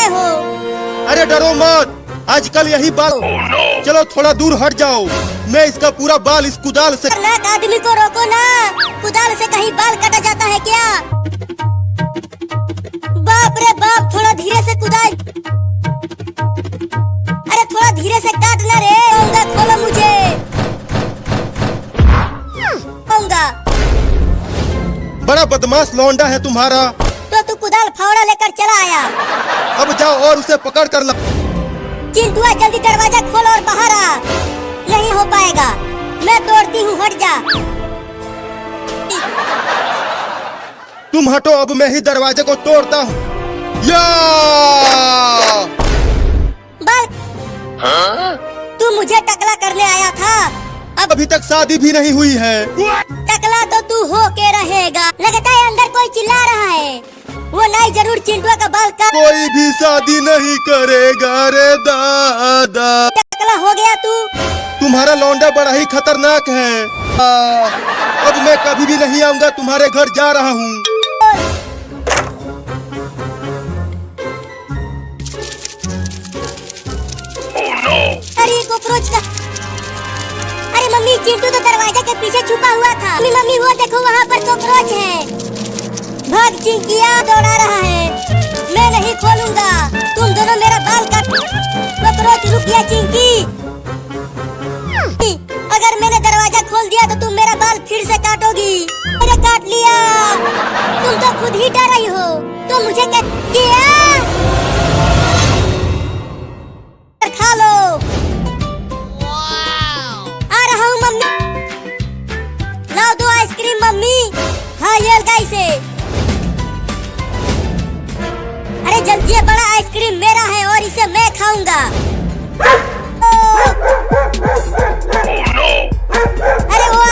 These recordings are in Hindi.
लाए हो? अरे डरो मत, आजकल यही बाल चलो थोड़ा दूर हट जाओ, मैं इसका पूरा बाल इस कुदाल से। खतरनाक आदमी को रोको ना, कुदाल से कहीं बाल काटा जाता है क्या? बाप रे बाप, थोड़ा धीरे से कुदाल। अरे थोड़ा धीरे से काटना रे। आऊंगा, खोलो मुझे। आऊंगा। बड़ा बदमाश लौंडा है तुम्हारा। तो तू कुदाल फावड़ा लेकर चला आया। अब जाओ और उसे पकड़ कर ला। चिंटुआ जल्दी दरवाजा खोल और बाहर आ। नहीं हो पाएगा, मैं तोड़ती हूँ, हट जा। तुम हटो, अब मैं ही दरवाजे को तोड़ता हूँ। या! बाल तू मुझे टकला करने आया था। अब अभी तक शादी भी नहीं हुई है। टकला तो तू हो के रहेगा। लगता है अंदर कोई चिल्ला रहा है। वो नाई जरूर चिंटुआ का बाल काट। कोई भी शादी नहीं करेगा रे दादा। टकला हो गया तू। तुम्हारा लौंडा बड़ा ही खतरनाक है। अब मैं कभी भी नहीं आऊंगा, तुम्हारे घर जा रहा हूँ। अरे कॉकरोच का। अरे मम्मी, चिंटू तो दरवाजे के पीछे छुपा हुआ था। मम्मी वो देखो, वहाँ पर कॉकरोच है। भाग चिंकिया, दौड़ा रहा है। मैं नहीं खोलूंगा, तुम दोनों मेरा बाल काट। कॉकरोच रुक गया चिंकी। अगर मैंने दरवाजा खोल दिया तो तुम मेरा बाल फिर से काटोगी। मैंने काट लिया। तुम तो खुद ही डर रही हो। तो मुझे क्या किया? खा लो। आ रहा हूँ मम्मी। लाओ दो आइसक्रीम मम्मी। हाँ ये गाय से। अरे जल्दी, ये बड़ा आइसक्रीम मेरा है और इसे मैं खाऊंगा। अरे वो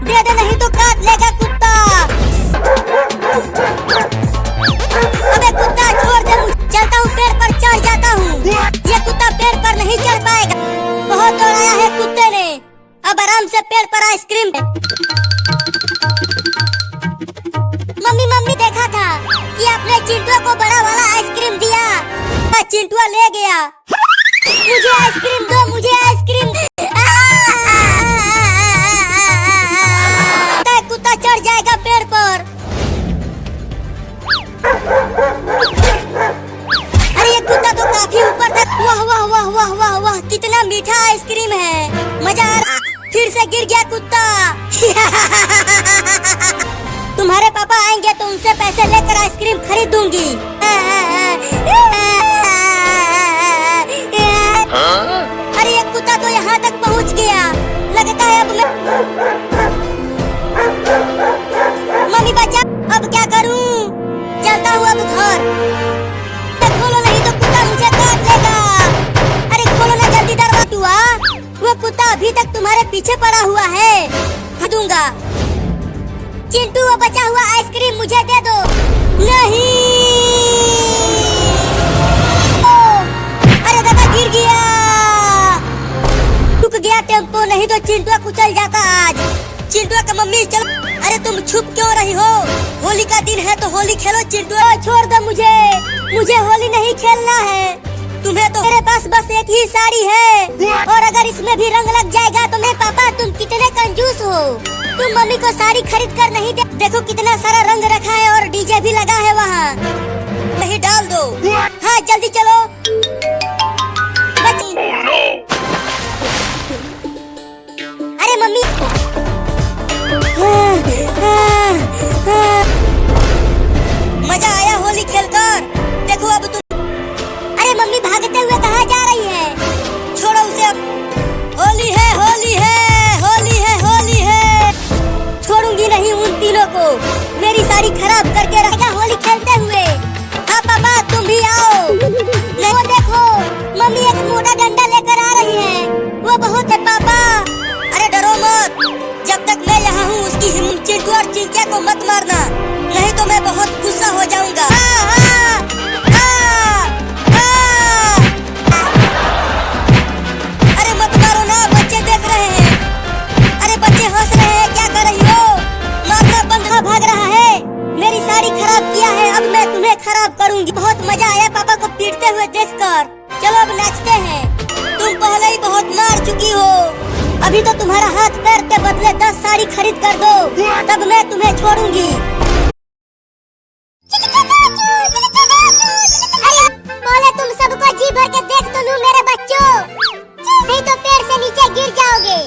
दे दे, नहीं तो काट लेगा कुत्ता। अबे कुत्ता छोड़ दे मुझे। चलता हूँ, पेड़ पर चढ़ जाता हूँ। ये कुत्ता पेड़ पर नहीं चढ़ पाएगा। बहुत दौड़ाया है कुत्ते ने। अब आराम से पेड़ पर आइसक्रीम। मम्मी मम्मी, देखा था कि आपने चिंटुआ को बड़ा वाला आइसक्रीम दिया। चिंटुआ ले गया। मुझे आइसक्रीम दो, मुझे आइसक्रीम। कुत्ता चढ़ जाएगा पेड़ पर। अरे ये कुत्ता तो काफी ऊपर था। वाह वाह वाह वाह वाह वाह, कितना मीठा आइसक्रीम है। मजा आ रहा। फिर से गिर गया कुत्ता। तुम्हारे पापा आएंगे तो उनसे पैसे लेकर आइसक्रीम खरीदूंगी। अरे ये कुत्ता तो यहाँ तक पहुँच गया। लगता है अब मैं। मम्मी बचा, अब क्या करूँ? चलता हूँ अब घर। खोलो नहीं तो कुत्ता मुझे काट लेगा। अरे खोलो ना जल्दी दरवाजा। वो कुत्ता अभी तक तुम्हारे पीछे पड़ा हुआ है। दूंगा। चिंटू, वो बचा हुआ आइसक्रीम मुझे दे दो। नहीं। अरे दादा गिर गया। रुक गया टेम्पो, नहीं तो चिंटुआ कुचल जाता आज। चिंटुआ का मम्मी चल। अरे तुम छुप क्यों रही हो? होली का दिन है तो होली खेलो। चिंटुआ छोड़ दो मुझे। मुझे होली नहीं खेलना है। तुम्हें तो मेरे पास बस एक ही साड़ी है और अगर इसमें भी रंग लग जाएगा तो मैं पापा तुम कितने कंजूस हो। तुम मम्मी को साड़ी खरीद कर नहीं दे। देखो कितना सारा रंग रखा है और डीजे भी लगा है वहाँ। नहीं डाल दो। हाँ जल्दी चलो। अरे मम्मी। मजा आया होली खेलकर। देखो अब तुम। अरे मम्मी भागते हुए कहाँ जा रही है? छोड़ो उसे अब। होली है, होली है, होली है, होली है। छोड़ूंगी नहीं उन तीनों को। मेरी साड़ी खराब करके रहेगा होली खेलते हुए। हाँ पापा तुम भी आओ। वो देखो मम्मी एक मोटा डंडा लेकर आ रही है। वो बहुत है पापा। अरे डरो मत, जब तक मैं यहाँ हूँ उसकी हिम्मत। चिंटू और चिंकिया को मत मारना, नहीं तो मैं बहुत गुस्सा हो जाऊंगा। अरे मत मारो ना, बच्चे देख रहे हैं। अरे बच्चे हंस रहे हैं, क्या कर रही हो? मारना बंद। भाग रहा है। मेरी साड़ी खराब किया है, अब मैं तुम्हें खराब करूंगी। बहुत मजा आया पापा को पीटते हुए देखकर। चलो अब नाचते हैं। तुम पहले ही बहुत मार चुकी हो, अभी तो तुम्हारा हाथ पैर के बदले 10 साड़ी खरीद कर दो, तब मैं तुम्हें छोड़ूंगी। अरे पहले तुम सबको जी भर के देख तो लूं मेरे बच्चों, नहीं तो पेड़ से नीचे गिर जाओगे।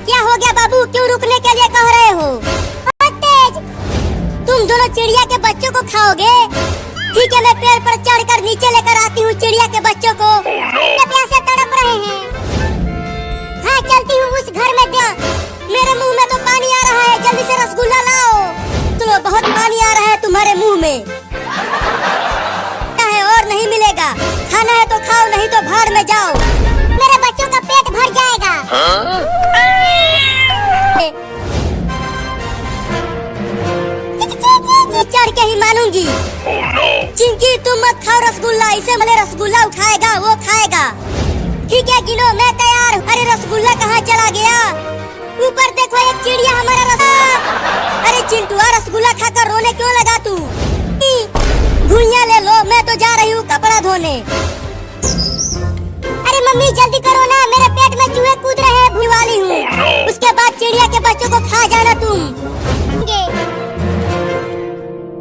क्या हो गया बाबू, क्यों रुकने के लिए कह रहे हो? बहुत तेज। तुम दोनों चिड़िया के बच्चों को खाओगे? ठीक है, मैं पेड़ पर चढ़कर नीचे लेकर आती हूँ चिड़िया के बच्चों को। प्यासे तड़प रहे हैं। हाँ चलती हूँ उस घर में। मेरे मुंह में तो पानी आ रहा है, जल्दी से रसगुल्ला लाओ। चलो, बहुत पानी आ रहा है तुम्हारे मुंह में। है और नहीं मिलेगा, खाना है तो खाओ, नहीं तो भाड़ में जाओ। मेरे बच्चों का पेट भर जाएगा। चढ़ के ही मानूंगी। चिंकी तुम मत खाओ रसगुल्ला, इसे भले रसगुल्ला उठाएगा वो खाएगा। ठीक है गिनो, मैं तैयार। अरे रसगुल्ला कहाँ चला गया? ऊपर देखो, एक चिड़िया हमारा अरे चिंटुआ, रसगुल्ला खाकर रोने क्यों लगा तू? भुइयां ले लो, मैं तो जा रही हूँ कपड़ा धोने। अरे मम्मी जल्दी करो ना, मेरे पेट में चूहे कूद रहे हैं, भूल वाली हूँ। उसके बाद चिड़िया के बच्चों को खा जाना तुम।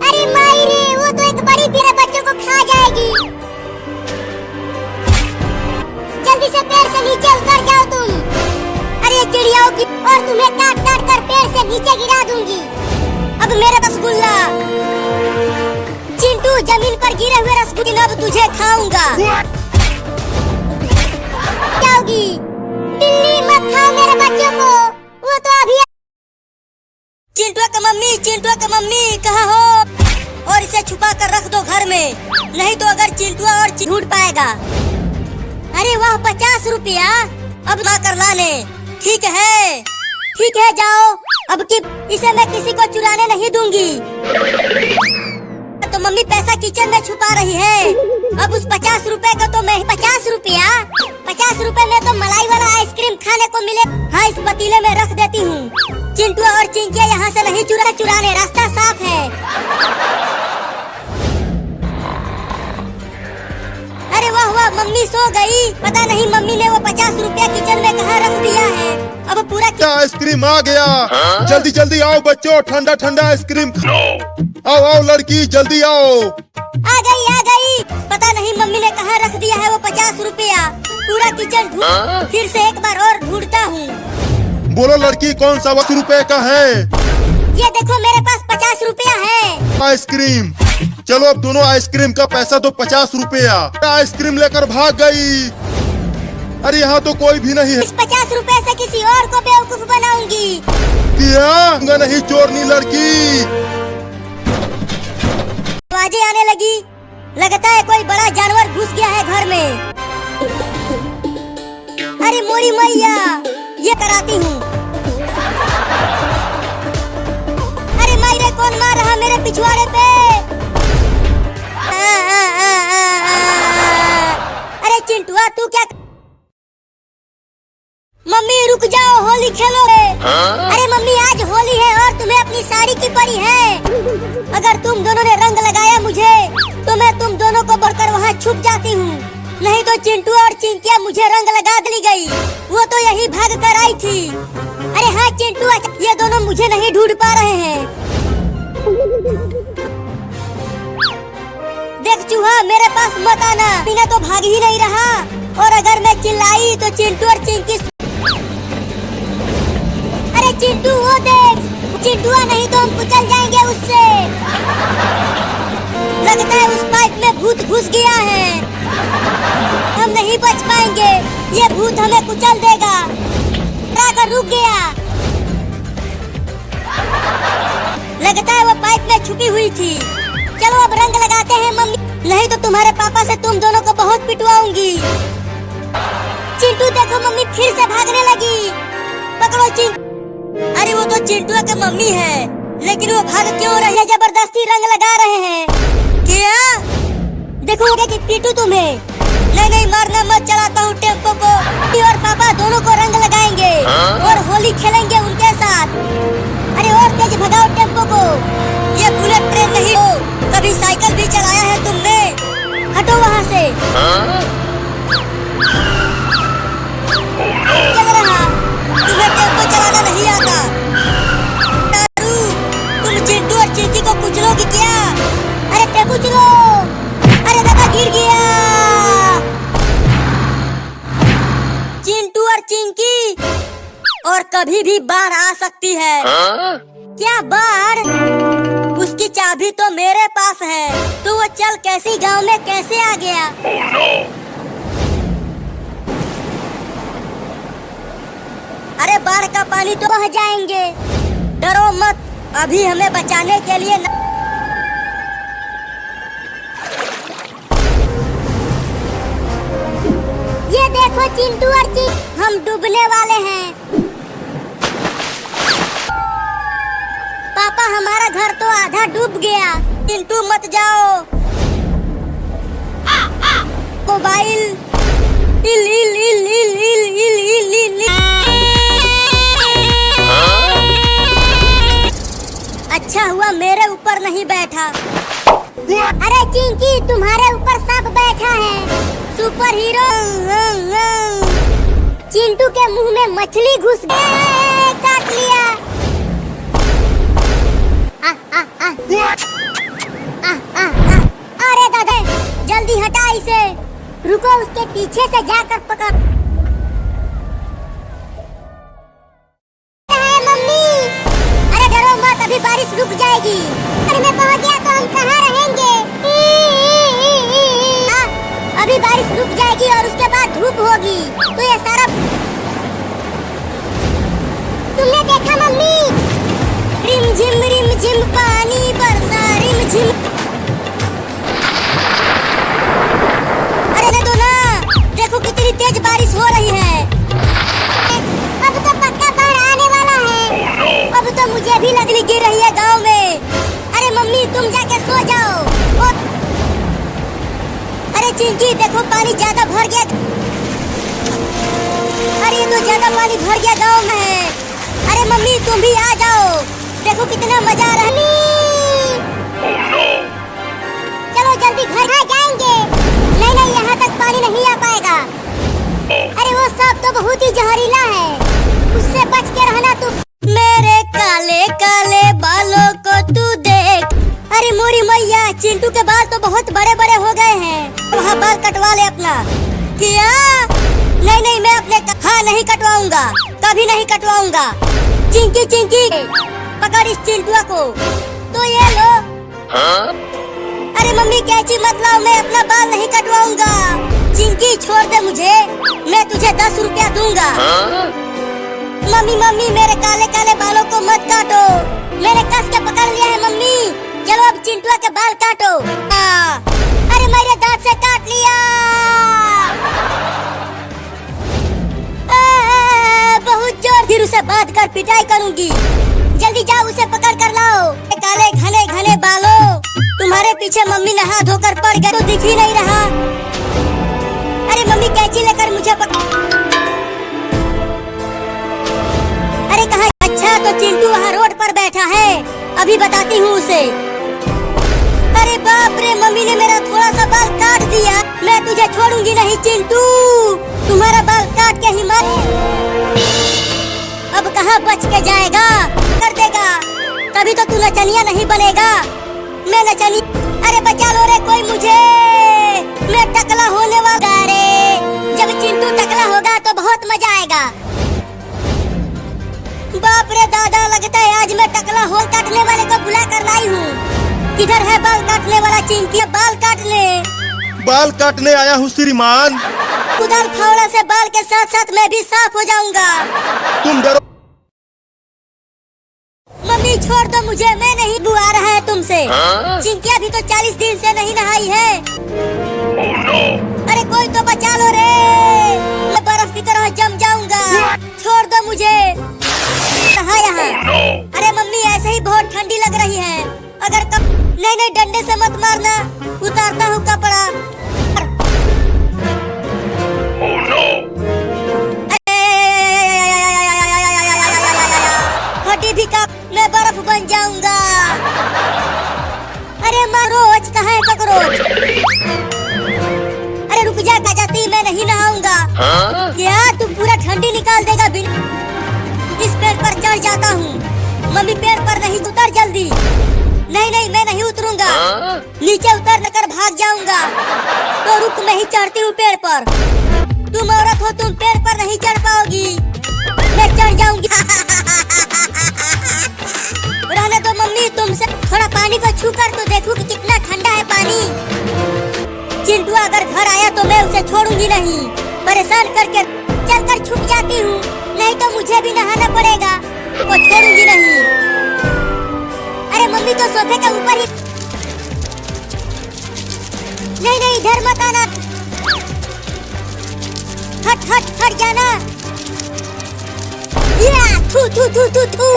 अरे माई रे, वो तो एक बड़ी मेरे बच्चों को खा जाएगी। जल्दी से पेड़ से नीचे उतर जाओ तुम। अरे चिड़ियाओं की, और तुम्हें काट काट कर पेड़ से नीचे गिरा दूंगी। अब मेरा रसगुल्ला। चिंटू, जमीन पर गिरे हुए रसगुल्ले अब तुझे खाऊंगा। जाओगी? बिल्ली मत खाओ मेरे बच्चों को, वो तो अभी। चिंटू का मम्मी कहाँ हो? और इसे छुपा कर रख दो घर में, नहीं तो अगर चिंटुआ और ढूंढ पाएगा। अरे वाह, 50 रुपया, अब ना कर लाने। ठीक है जाओ, अब की इसे मैं किसी को चुराने नहीं दूंगी। तो मम्मी पैसा किचन में छुपा रही है। अब उस 50 रुपए को तो मैं 50 रुपए में तो मलाई वाला आइसक्रीम खाने को मिले। हाँ, इस पतीले में रख देती हूँ। चिंटुआ और चिंकिया यहाँ से नहीं चुराने, रास्ता साफ है। अरे वाह वाह, मम्मी सो गई। पता नहीं मम्मी ने वो 50 रुपया किचन में कहाँ रख दिया है। अब पूरा आइसक्रीम आ गया। जल्दी जल्दी आओ बच्चों, ठंडा ठंडा आइसक्रीम। आओ जल्दी जल्दी आओ। आ गई। पता नहीं मम्मी ने कहाँ रख दिया है वो 50 रुपया। पूरा किचन ढूंढ, फिर से एक बार और ढूंढता हूँ। बोलो लड़की, कौन सा 20 रुपए का है? ये देखो, मेरे पास 50 रुपया है। आइसक्रीम। चलो, अब दोनों आइसक्रीम का पैसा तो 50 रुपया। आइसक्रीम लेकर भाग गई। अरे यहाँ तो कोई भी नहीं है। इस 50 रुपए से किसी और को बेवकूफ बनाऊंगी। क्या नहीं चोरनी लड़की। आवाजें आने लगी, लगता है कोई बड़ा जानवर घुस गया है घर में। अरे मोरी मैया, ये कराती हूँ। अरे मायरे, कौन मार रहा मेरे पिछवाड़े पे? अरे चिंटुआ, तू क्या? मम्मी रुक जाओ, होली खेलो। अरे मम्मी, आज होली है और तुम्हें अपनी साड़ी की पड़ी है। अगर तुम दोनों ने रंग लगाया मुझे, तो मैं तुम दोनों को बढ़कर वहाँ छुप जाती हूँ। नहीं तो चिंटू और चिंकिया मुझे रंग लगा दी गई। वो तो यही भाग कर आई थी। अरे हाँ चिंटू, ये दोनों मुझे नहीं ढूंढ पा रहे हैं। देख चूहा, मेरे पास मत आना, बिना तो भाग ही नहीं रहा। और अगर मैं चिल्लाई तो चिंटू और चिंकी। अरे चिंटू, वो देख, चिंटुआ, नहीं तो हम कुचल जाएंगे उससे। लगता है उस पाइप में भूत घुस गया है, हम नहीं बच पाएंगे। ये भूत हमें कुचल देगा। रुक गया, लगता है वो पाइप में छुपी हुई थी। चलो अब रंग लगाते हैं मम्मी, नहीं तो तुम्हारे पापा से तुम दोनों को बहुत पिटवाऊंगी। चिंटू देखो, मम्मी फिर से भागने लगी। पकड़ो चिंटू। अरे वो तो चिंटू की मम्मी है, लेकिन वो भाग क्यों रही है? जबरदस्ती रंग लगा रहे हैं क्या? देखोगे कि पीटू तुम्हें। नहीं, मारना मत, चलाता हूँ टेम्पो को। और पापा दोनों को रंग लगाएंगे और होली खेलेंगे उनके साथ। अरे और तेज भगाओ टेम्पो को। ये बुलेट ट्रेन नहीं हो, कभी साइकिल भी चलाया है तुमने? हटो वहाँ से। लग रहा तुम्हें टेम्पो चलाना नहीं आता। तारू, तुम चिंटू और चिंकी को कुचलोगी क्या? अरे टेम्पो चलो। अरे दादा गिर गया। चिंटू और चिंकी, और कभी भी बाढ़ आ सकती है। क्या बाढ़? उसकी चाबी तो मेरे पास है, तो वो चल कैसी गांव में कैसे आ गया? अरे बाढ़ का पानी तो बह जाएंगे, डरो मत, अभी हमें बचाने के लिए ये देखो चिंटू और चिंकी, हम डूबने वाले हैं। पापा हमारा घर तो आधा डूब गया। चिंटू मत जाओ। मोबाइल इल इल इल इल इल इल इल इल। अच्छा हुआ मेरे ऊपर नहीं बैठा। अरे चिंकी तुम्हारे ऊपर सांप बैठा है, सुपर हीरो। चिंटू के मुंह में मछली घुस गई, काट लिया। अरे दादा जल्दी हटा इसे। रुको उसके पीछे से जाकर पकड़। मम्मी अरे डरो मत, अभी बारिश रुक जाएगी। अरे मैं पहुंच गया तो हम कहाँ रहेंगे? अभी बारिश रुक जाएगी और उसके बाद धूप होगी, तो ये सारा तुमने देखा मम्मी? रिम झिम पानी बरसा रिम झिम। अरे दो ना, देखो कितनी तेज बारिश हो रही है। अब तो पक्का बाढ़ आने वाला है। अब तो मुझे भी लगनी गिर रही है गांव में। अरे मम्मी तुम जाके सो जाओ। अरे चिंकी देखो पानी ज्यादा भर गया। अरे तो ज्यादा पानी भर गया गांव में। अरे मम्मी तुम भी आ जाओ, देखो कितना मजा आ रहा है। चलो जल्दी घर आ जाएंगे। नहीं यहाँ तक पानी नहीं आ पाएगा। अरे वो सांप तो बहुत ही जहरीला है, उससे बच के रहना तू। मेरे काले काले बालों को तू देख। अरे मोरी मैया, चिंटू के बाल तो बहुत बड़े बड़े हो गए हैं। वहाँ बाल कटवा ले अपना। क्या? नहीं मैं अपने हाँ नहीं कटवाऊंगा, कभी नहीं कटवाऊंगा। चिंकी चिंकी पकड़ इस चिंटुआ को। तो ये लो। अरे मम्मी कैची मत लाओ, मैं अपना बाल नहीं कटवाऊंगा। चिंकी छोड़ दे मुझे, मैं तुझे 10 रुपया दूंगा। मम्मी मेरे काले काले बालों को मत काटो, मैंने कस के पकड़ लिया है मम्मी। चलो अब चिंटुआ के बाल काटो। अरे मेरे दांत से काट लिया। बहुत जोर फिर उसे बांध कर पिटाई करूंगी। जल्दी जाओ उसे पकड़ कर लाओ। काले घने घने बालों, तुम्हारे पीछे मम्मी नहा धोकर पड़ गए तो दिख ही नहीं रहा। अरे मम्मी कैंची लेकर मुझे अरे कहाँ? अच्छा तो चिंटू वहाँ रोड पर बैठा है, अभी बताती हूँ उसे। अरे बाप रे, मम्मी ने मेरा थोड़ा सा बाल काट दिया। मैं तुझे छोड़ूंगी नहीं चिंटू, तुम्हारा बाल काट के ही मार। अब कहाँ बच के जाएगा? कर देगा, तभी तो तू नचनिया नहीं बनेगा। मैं नचनी। अरे बचा लो रे कोई मुझे, मैं टकला होने वाला रे। जब चिंटू टकला होगा तो बहुत मजा आएगा। बाप रे दादा, लगता है आज मैं टकला होल काटने वाले को बुला कर लाई हूँ। किधर है बाल काटने वाला? चिंकी बाल काट ले। बाल काटने आया हूँ श्रीमान। कुदाल फावड़ा से बाल के साथ साथ मैं भी साफ हो जाऊंगा। तुम डरो मम्मी, छोड़ दो मुझे, मैं नहीं बुआ रहा है तुमसे। चिंकिया भी तो 40 दिन से नहीं नहाई है। अरे कोई तो बचा लो रे, मैं बर्फ की तरह जम जाऊंगा। छोड़ दो मुझे। कहाँ यहाँ? अरे मम्मी ऐसे ही बहुत ठंडी लग रही है। अगर नहीं डंडे से मत मारना, उतारता हूँ कपड़ा। हड्डी भी काट, मैं बर्फ बन जाऊंगा। रोज कहाँ है ककरोच? अरे रुक जा गजती, मैं नहीं नहाऊंगा। क्या तू पूरा ठंडी निकाल देगा? इस पेड़ पर चढ़ जाता हूँ। मम्मी पेड़ पर नहीं, उतर जल्दी। नहीं नहीं मैं नहीं उतरूंगा, नीचे उतर कर भाग जाऊंगा। तो रुक, मैं ही चढ़ती हूँ पेड़ पर। तुम औरत हो, तुम पेड़ पर नहीं चढ़ पाओगी, मैं चढ़ जाऊंगी। रहने दो मम्मी, तुमसे थोड़ा पानी को छू कर तो देखूं कि कितना ठंडा है पानी। चिंटू अगर घर आया तो मैं उसे छोड़ूंगी नहीं, परेशान करके चलकर छुप जाती हूँ, नहीं तो मुझे भी नहाना पड़ेगा, वो छोड़ूंगी नहीं। अरे मम्मी तो सोफे के ऊपर ही। नहीं नहीं इधर मत आना, हट हट हट जाना। या थू थू थू थू थू।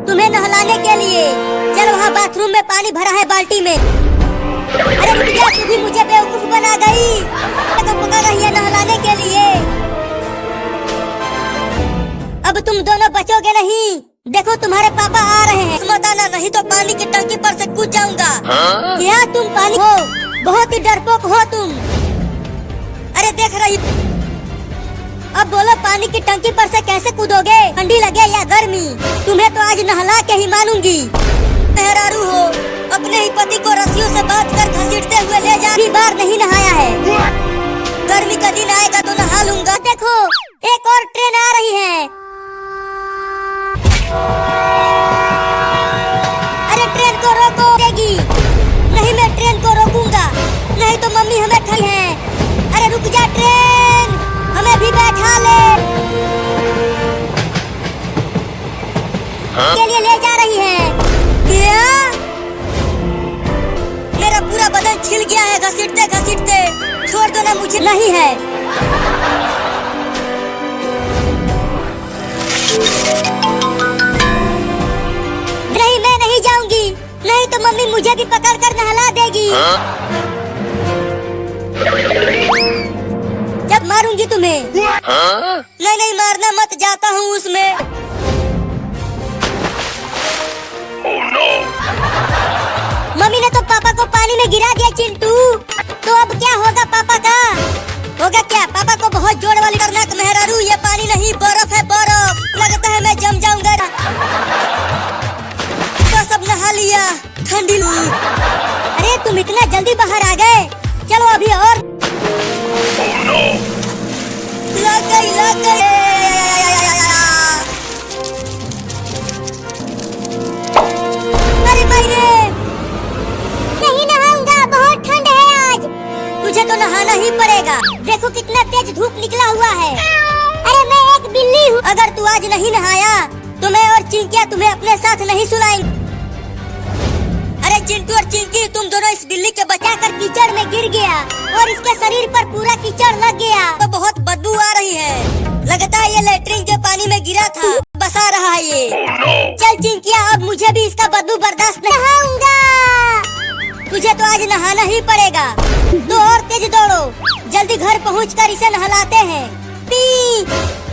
तुम्हें नहलाने के लिए चलो, वहाँ बाथरूम में पानी भरा है बाल्टी में। अरे रुक जा, तू भी मुझे बेवकूफ बना गई। तो पका रही है नहलाने के लिए। अब तुम दोनों बचोगे नहीं, देखो तुम्हारे पापा आ रहे हैं। मत आना, नहीं तो पानी की टंकी पर से कूद जाऊंगा। क्या तुम पानी हो? बहुत ही डरपोक हो तुम। अरे देख रही, अब बोलो पानी की टंकी पर से कैसे कूदोगे? ठंडी लगे या गर्मी? तुम्हें तो आज नहला के ही मानूंगी। मेहरारू हो, अपने ही पति को रस्सियों से बांध कर घसीटते हुए ले जा। बार नहीं नहाया है, गर्मी का दिन आएगा तो नहा लूंगा। देखो एक और ट्रेन आ रही है। अरे ट्रेन को रोको देगी। नहीं मैं ट्रेन को रोकूंगा, नहीं तो मम्मी हमें ठगी है। अरे रुक जा ट्रेन, हमें भी बैठा ले। के लिए ले जा रही है। क्या? मेरा पूरा बदन छिल गया है घसीटते घसीटते। छोड़ दो ना मुझे। नहीं है, नहीं मैं नहीं जाऊंगी, नहीं तो मम्मी मुझे भी पकड़ कर नहला देगी। जब मारूंगी तुम्हें। नहीं नहीं मारना मत, जाता हूँ उसमें। मम्मी ने तो पापा को पानी में गिरा दिया चिंटू। तो अब क्या होगा पापा का? होगा क्या? पापा को बहुत जोर वाली खतरनाक मेहरारू, ये पानी नहीं बर्फ है बर्फ। लगता है मैं जम जाऊंगा। तो सब नहा लिया, ठंडी लगी। अरे तुम इतना जल्दी बाहर आ गए, चलो अभी और। लग गई लग गई। अरे भाई रे, नहीं नहाऊंगा, बहुत ठंड है आज। तुझे तो नहाना ही पड़ेगा, देखो कितना तेज धूप निकला हुआ है। अरे मैं एक बिल्ली हूँ, अगर तू आज नहीं नहाया तो मैं और चिंकिया तुम्हें अपने साथ नहीं सुलाएंगे। अरे चिंटू और चिंकी, तुम दोनों इस बिल्ली के बचाकर कीचड़ में गिर गया और इसके शरीर पर पूरा कीचड़ लग गया, तो बहुत बदबू आ रही है। लगता है ये लेटरिन जो पानी में गिरा था बसा रहा है ये। चल चिंकिया, अब मुझे भी इसका बदबू बर्दाश्त नहीं। नहाऊंगा। तुझे तो आज नहाना ही पड़ेगा। तो और तेज दौड़ो, जल्दी घर पहुंचकर इसे नहलाते हैं। पी,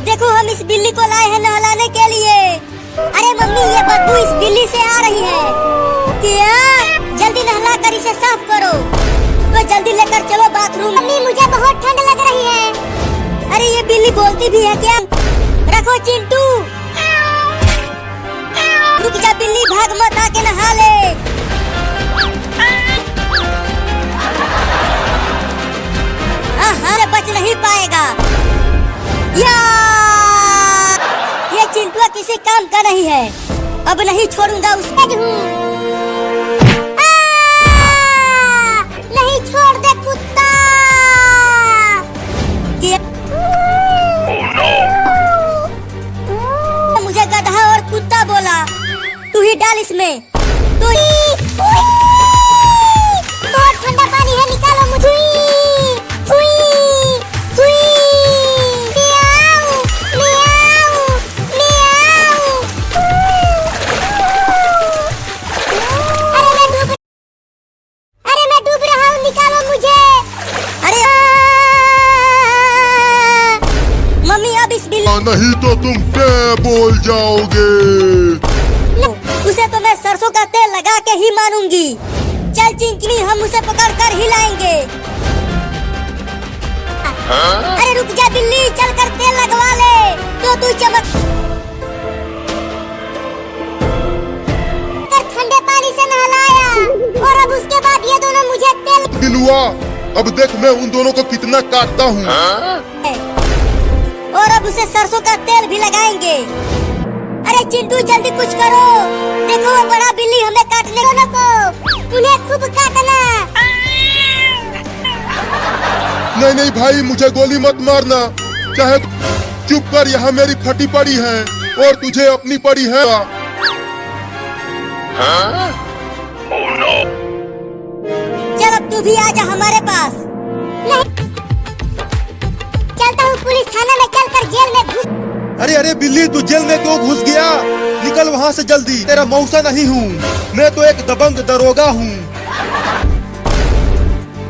देखो हम इस बिल्ली को लाए हैं नहलाने के लिए। अरे मम्मी, ये बदबू इस बिल्ली से आ रही है। क्या? जल्दी नहला कर इसे साफ करो। तो जल्दी लेकर चलो बाथरूम। मम्मी मुझे बहुत ठंड लग रही है। अरे ये बिल्ली बोलती भी है क्या? रखो चिंटू। रुक जा बिल्ली, भाग मत, आके नहा ले। हाँ बच नहीं पाएगा। या ये चिंटू किसी काम का नहीं है, अब नहीं छोड़ूंगा उसे। नहीं छोड़ दे कुत्ता। मुझे गधा और कुत्ता बोला, तू ही डाल इसमें। तू ही। बहुत ठंडा पानी है, निकालो मुझे। नहीं तो तुम क्या बोल जाओगे। उसे तो मैं सरसों का तेल लगा के ही मानूंगी। चल चिंकी, हम उसे पकड़ कर ही लाएंगे। अरे रुक जा बिल्ली, चल कर तेल लगवा ले तो तू चमक। ठंडे पानी से नहलाया और अब उसके बाद ये दोनों मुझे तेल। बिलुआ, अब देख मैं उन दोनों को कितना काटता हूँ। और अब उसे सरसों का तेल भी लगाएंगे। अरे चिंटू जल्दी कुछ करो, देखो वो बड़ा बिल्ली हमें काटने दोनों को, उन्हें खूब काटना। नहीं नहीं भाई, मुझे गोली मत मारना, चाहे चुप कर, यहाँ मेरी फटी पड़ी है और तुझे अपनी पड़ी है। चल अब तू भी आजा हमारे पास। नहीं, चलता हूँ पुलिस थाना में, चलकर जेल में घुस। अरे अरे बिल्ली, तू जेल में क्यों घुस गया? निकल वहाँ से जल्दी, तेरा मौसा नहीं हूँ मैं, तो एक दबंग दरोगा हूँ।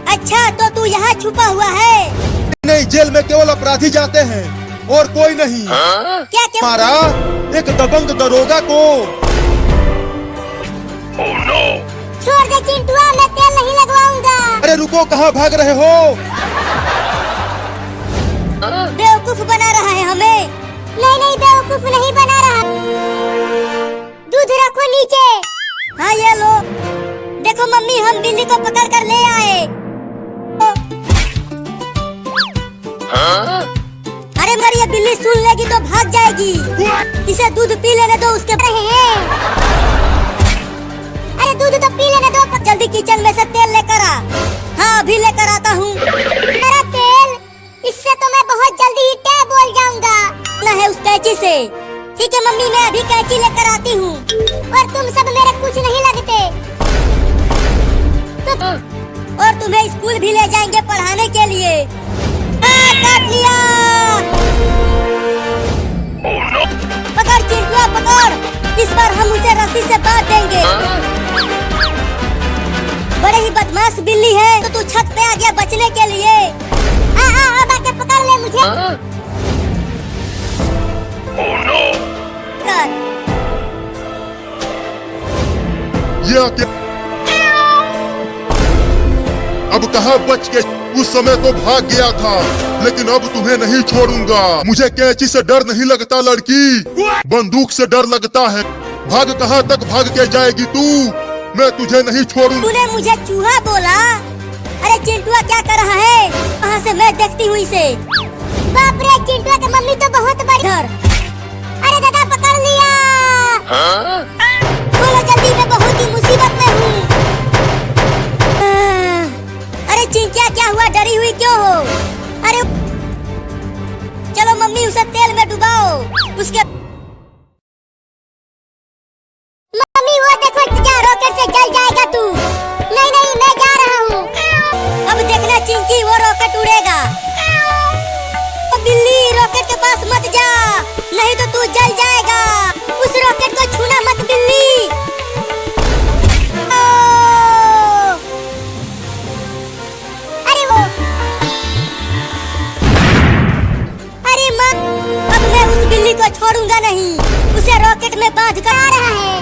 अच्छा तो तू यहाँ छुपा हुआ है? नहीं, जेल में केवल अपराधी जाते हैं और कोई नहीं। क्या क्या मारा एक दबंग दरोगा को। छोड़ दे चिंटुआ, मैं तेल नहीं लगवाऊंगा। अरे रुको, कहाँ भाग रहे हो? बेवकूफ बना रहा है हमें। नहीं नहीं, बेवकूफ नहीं बना रहा। दूध रखो नीचे। हाँ ये लो। देखो मम्मी, हम बिल्ली को पकड़ कर ले आए। अरे मगर ये बिल्ली सुन लेगी तो भाग जाएगी, इसे दूध पी लेने दो उसके। रहे हैं, अरे दूध तो पी लेने दो, जल्दी किचन में से तेल लेकर आ। हाँ अभी लेकर आता हूँ। मेरा तेल, इससे तो मैं बहुत जल्दी ही टे बोल जाऊंगा। ना है उस कैंची से। ठीक है मम्मी, मैं अभी कैंची लेकर आती हूँ। और तुम सब मेरे कुछ नहीं लगते और तुम्हें स्कूल भी ले जाएंगे पढ़ाने के लिए। काट लिया। पकड़ चिंटुआ पकड़, इस बार हम उसे रस्सी से बांध देंगे। बड़े ही बदमाश बिल्ली है, तो तू छत पे आ गया बचने के लिए। अब आके पकड़ ले मुझे। कर। ये क्या? अब कहाँ बच के? उस समय तो भाग गया था, लेकिन अब तुम्हें नहीं छोड़ूंगा। मुझे कैंची से डर नहीं लगता लड़की, बंदूक से डर लगता है। भाग, कहाँ तक भाग के जाएगी तू? मैं तुझे नहीं छोड़ूंगा। तूने मुझे चूहा बोला? अरे चिंटुआ क्या कर रहा है? वहाँ से मैं देखती हूँ इसे। बाप रे, चिंटुआ की मम्मी तो बहुत बड़ी। अरे दादा पकड़ लिया। बोलो जल्दी, मैं बहुत ही मुसीबत में हूँ। अरे चिंकिया क्या हुआ, डरी हुई क्यों हो? अरे चलो मम्मी उसे तेल में डुबाओ। उसके मम्मी वो देखो, जा रॉकेट से जल जाएगा तू। नहीं नहीं, मैं जा रहा हूँ। अब देखना चिंकी, वो रॉकेट उड़ेगा। तो बिल्ली रॉकेट के पास मत जा, नहीं तो तू जल जाएगा। उस रॉकेट को छूना मत बिल्ली। अब मैं उस बिल्ली को छोड़ूंगा नहीं, उसे रॉकेट में बांध कर आ रहा है।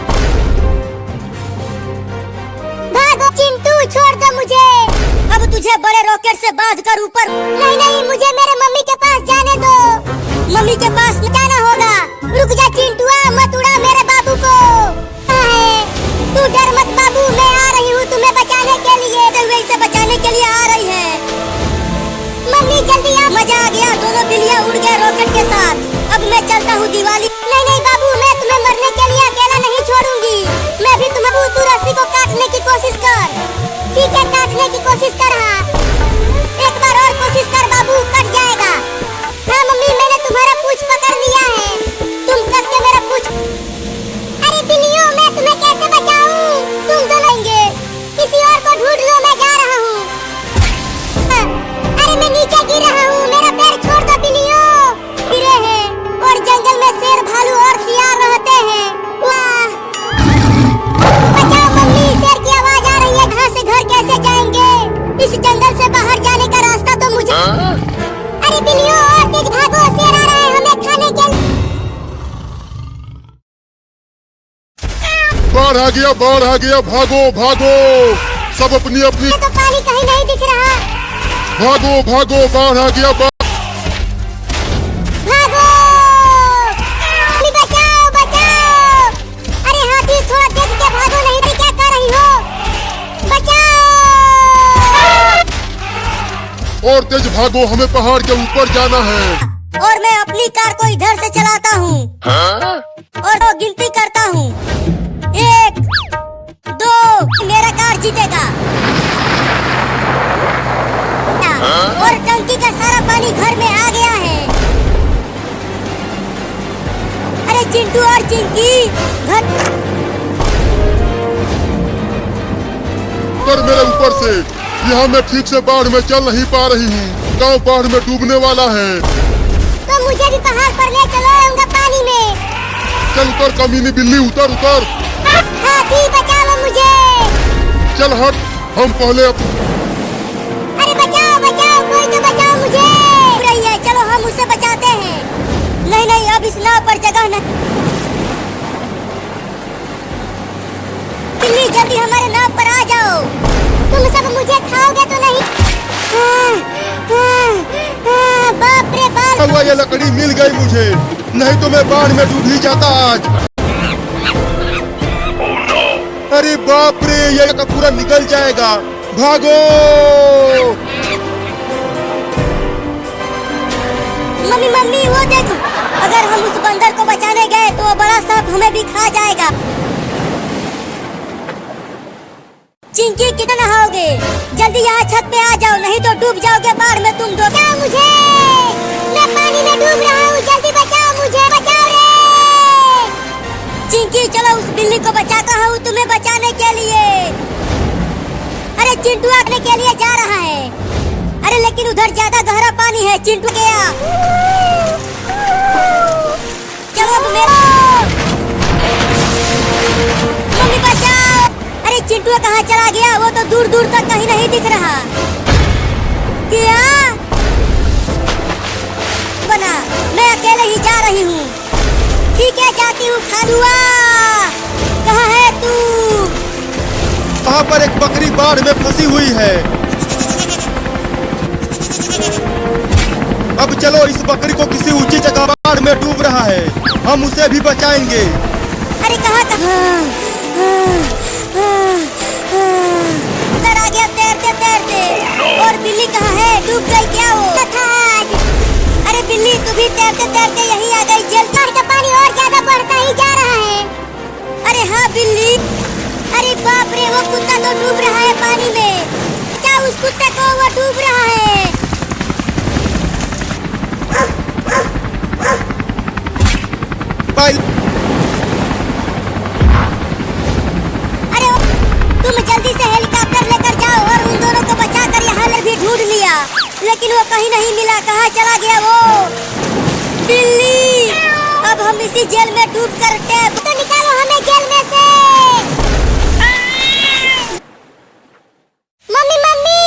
भागो चिंटू, छोड़ दो मुझे। अब तुझे बड़े रॉकेट से बांध कर ऊपर। नहीं नहीं, मुझे मेरे मम्मी के पास जाने दो। मम्मी के पास जाना होगा। रुक जा चिंटुआ, मत उड़ा मेरे बाबू को। तू डर मत बाबू, मैं आ रही हूँ तुम्हें बचाने के लिए। इसे बचाने के लिए आ रही है। मम्मी जल्दी आ। मजा आ गया, दोनों बिल्लियाँ उड़ गए रॉकेट के साथ। अब मैं चलता हूँ दिवाली। नहीं नहीं बाबू, मैं तुम्हें मरने के लिए अकेला नहीं छोड़ूंगी। मैं भी तुम्हें तू रस्सी को काटने की कोशिश कर। ठीक है, काटने की कोशिश कर। हाँ एक बार और कोशिश कर बाबू, कट जाएगा। हाँ मम्मी, मैंने तुम्हारा पूंछ पकड़ लिया है, तुम कस के मेरा पूंछ। अरे बिल्लियों, मैं तुम्हें कैसे बचाऊं? तुम तो लेंगे, किसी और को ढूंढ लो, मैं जा रहा हूँ। अरे मैं नीचे गिर रहा हूँ, मेरा पैर छोड़ दो बिल्लियों। गिरे हैं और जंगल में शेर, भालू और शियार रहते हैं। वाह, बचाओ मम्मी, शेर की आवाज आ रही है। कहाँ से घर कैसे जाएंगे? इस जंगल से बाहर जाने का रास्ता तो मुझे। अरे बिल्लियों और तेज भागो, शेर आ रहा है हमें खाने के लिए। बाढ़ आ गया, बाढ़ आ गया, भागो भागो। सब अपनी अपनी। तो पानी कहीं नहीं दिख रहा। भागो भागो, बाढ़ आ गया। भागो, बचाओ बचाओ। अरे हाथी, थोड़ा देख के भागो, नहीं तो क्या कर रही हो? बचाओ। और तेज भागो, हमें पहाड़ के ऊपर जाना है। और मैं अपनी कार को इधर से चलाता हूँ और वो गिनती करता हूँ। 1, 2, मेरा कार जीतेगा। और टंकी का सारा पानी घर में आ गया है। अरे चिंटू और चिंकी, घर कर मेरे ऊपर से। यहाँ मैं ठीक से बाढ़ में चल नहीं पा रही हूँ। गांव बाढ़ में डूबने वाला है। तो मुझे भी पहाड़ पर ले चलो, रहूंगा पानी में। चल उतर कमीनी बिल्ली, उतर उतर। हाथी, बचाओ मुझे। चल हट, हम पहले अरे बचाओ बचाओ, कोई तो बचाओ मुझे। रही है, चलो हम उससे बचाते हैं। नहीं नहीं, अब इस नाव पर जगह न। बिल्ली, जल्दी हमारे नाव पर आ जाओ। तुम सब मुझे खाओगे तो नहीं? बाप रे बाप। हुआ, ये लकड़ी मिल गई मुझे, नहीं तो मैं बाढ़ में डूब ही जाता आज। अरे बाप रे, ये का पूरा निकल जाएगा। भागो। मम्मी मम्मी, वो देखो, अगर हम उस बंदर को बचाने गए तो वो बड़ा सांप हमें भी खा जाएगा। चिंकी, कितना नहाओगे? जल्दी यहाँ छत पे आ जाओ, नहीं तो डूब जाओगे बाढ़ में तुम दो। बचाओ मुझे, मैं पानी में डूब रहा हूँ। जल्दी बचाओ मुझे, बचाओ रे। चिंकी, चलो उस बिल्ली को बचाता हूँ तुम्हें बचाने के लिए। अरे चिंटू आने के लिए जा रहा है। अरे लेकिन उधर ज्यादा गहरा पानी है। चिंटू गया। चलो अब मेरा। मम्मी बचाओ। अरे चिंटू कहाँ चला गया? वो तो दूर दूर तक कहीं नहीं दिख रहा। क्या बना? मैं अकेले ही जा रही हूँ। ठीक है, जाती हूँ। खालुआ, कहाँ है तू? वहाँ पर एक बकरी बाढ़ में फंसी हुई है। अब चलो, इस बकरी को किसी ऊंची जगह, बाढ़ में डूब रहा है, हम उसे भी बचाएंगे। अरे कहाँ उधर आ गया तैरते तैरते। और बिल्ली कहाँ है? डूब गई क्या वो? अरे बिल्ली, तू भी तैरते तैरते यहीं आ गई। जल का पानी और ज्यादा बढ़ता ही जा रहा है। अरे हाँ बिल्ली। अरे बाप रे, वो कुत्ता तो डूब रहा है पानी में। क्या उस कुत्ते को? वो डूब रहा है। अरे तुम जल्दी से हेलीकॉप्टर लेकर जाओ और उन दोनों को बचाकर यहाँ भी ढूंढ लिया, लेकिन वो कहीं नहीं मिला। कहाँ चला गया वो? बिल्ली, अब हम इसी जेल में डूब कर टैब तो निकालो हमें जेल में से। मम्मी मम्मी,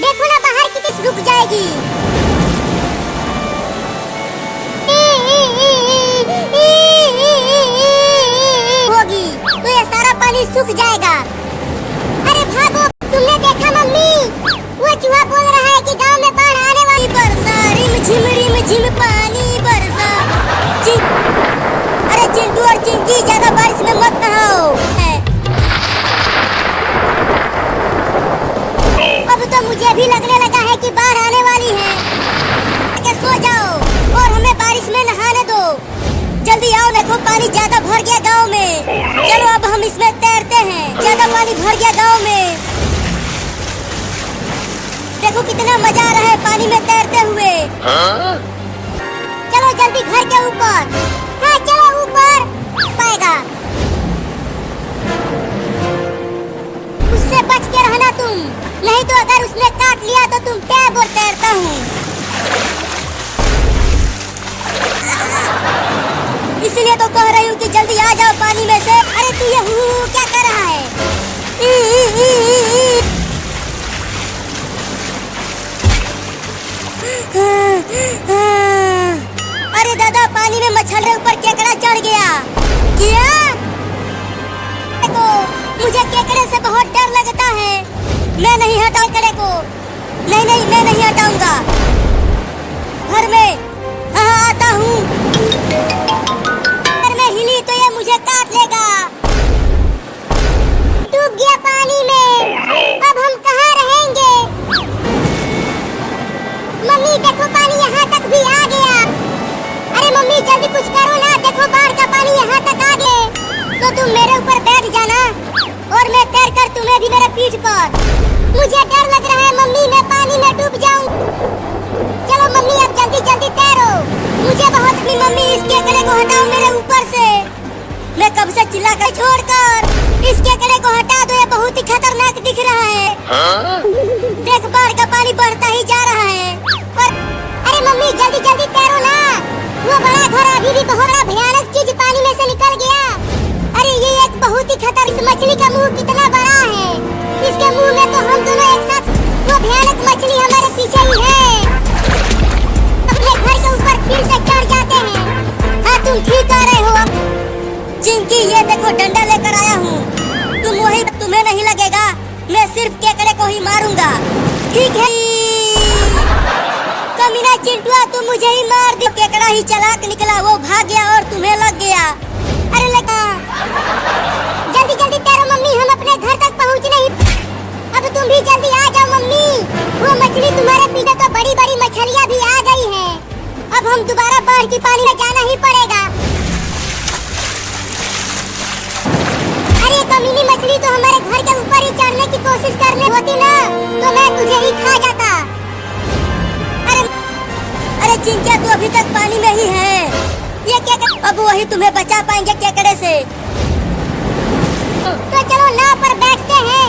देखो ना बाहर कितनी रुक जाएगी। होगी तो ये सारा पानी सूख जाएगा। अरे भागो। तुमने देखा मम्मी? वो चूहा बोल रहा है कि गांव में बाढ़ आने वाली। बरसा रिम झिम पानी बरसा। अरे चिंटू और चिंकी, ज्यादा बारिश में मत नहाओ। अब तो मुझे भी लगने लगा है कि बाढ़ आने वाली है। सो जाओ और हमें बारिश में नहाने दो। जल्दी आओ, देखो पानी ज्यादा भर गया गांव में। चलो अब हम इसमें तैरते हैं। ज्यादा पानी भर गया गांव में। देखो कितना मजा आ रहा है पानी में तैरते हुए। चलो जल्दी घर के ऊपर। हाँ चलो ऊपर। पाएगा, उससे बच के रहना तुम, नहीं तो अगर उसने काट लिया तो तुम टैब और तैरता हूँ। इसलिए तो कह रही हूँ कि जल्दी आ जाओ पानी में से। अरे तू ये क्या कर रहा है? अरे दादा, पानी में मछली ऊपर केकड़ा चढ़ गया। क्या? देखो, मुझे केकड़े से बहुत डर लगता है। मैं नहीं हटाऊं केकड़े को। नहीं नहीं, मैं नहीं हटाऊंगा। घर में हाँ आता हूँ। अगर मैं हिली तो ये मुझे काट लेगा। डूब गया पानी में। अब हम कहाँ रहेंगे? मम्मी देखो, पानी यहाँ तक भी आ गया। अरे मम्मी जल्दी कुछ करो ना, देखो बाढ़ का पानी यहाँ तक आ गए। तो तुम मेरे ऊपर बैठ जाना और मैं तैर कर तुम्हें भी मेरे पीठ पर। मुझे डर लग रहा है मम्मी, मैं पानी में डूब जाऊं। चलो मम्मी अब जल्दी जल्दी तैरो। मुझे बहुत अपनी मम्मी, इस केकड़े को हटाओ मेरे ऊपर से। मैं कब से चिल्ला कर छोड़कर इस केकड़े को हटा दो, ये बहुत ही खतरनाक दिख रहा है। देख बाढ़ का पानी बढ़ता ही जा रहा है। और अरे मम्मी जल्दी जल्दी तैरो ना, वो बड़ा घर अभी भी बहुत बड़ा भयानक चीज पानी में से निकल गया। अरे ये एक बहुत ही खतरनाक मछली का मुंह कितना बड़ा है। इसके मुंह में तो हम दोनों एक साथ, वो भयानक मछली हमारे पीछे ही है। अपने घर के ऊपर फिर से चढ़ जाते हैं। हाँ तुम ठीक कह रहे हो। अब चिंकी ये देखो डंडा लेकर आया हूँ। तुम वही, तुम्हें नहीं लगेगा, मैं सिर्फ केकड़े को ही मारूंगा। ठीक है कमीना चिंटुआ, तुम मुझे ही मार दी। केकड़ा ही चालाक निकला, वो भाग गया और तुम्हें लग गया। अरे लगा, जल्दी जल्दी तैरो मम्मी, हम अपने घर तक पहुँच नहीं। अब तुम भी जल्दी आ जाओ मम्मी, वो मछली तुम्हारे पीछे तो बड़ी बड़ी मछलियाँ भी आ गई हैं। अब हम दोबारा बाढ़ की पानी में जाना ही पड़ेगा। अरे कमीनी मछली तो हमारे घर के ऊपर ही चढ़ने की कोशिश करने होती ना, तो मैं तुझे ही खा जाता। अरे चिंकिया तू अभी तक पानी में ही है। ये केकड़ा, अब वही तुम्हें बचा पाएंगे केकड़े से। तो चलो नाव पर बैठते हैं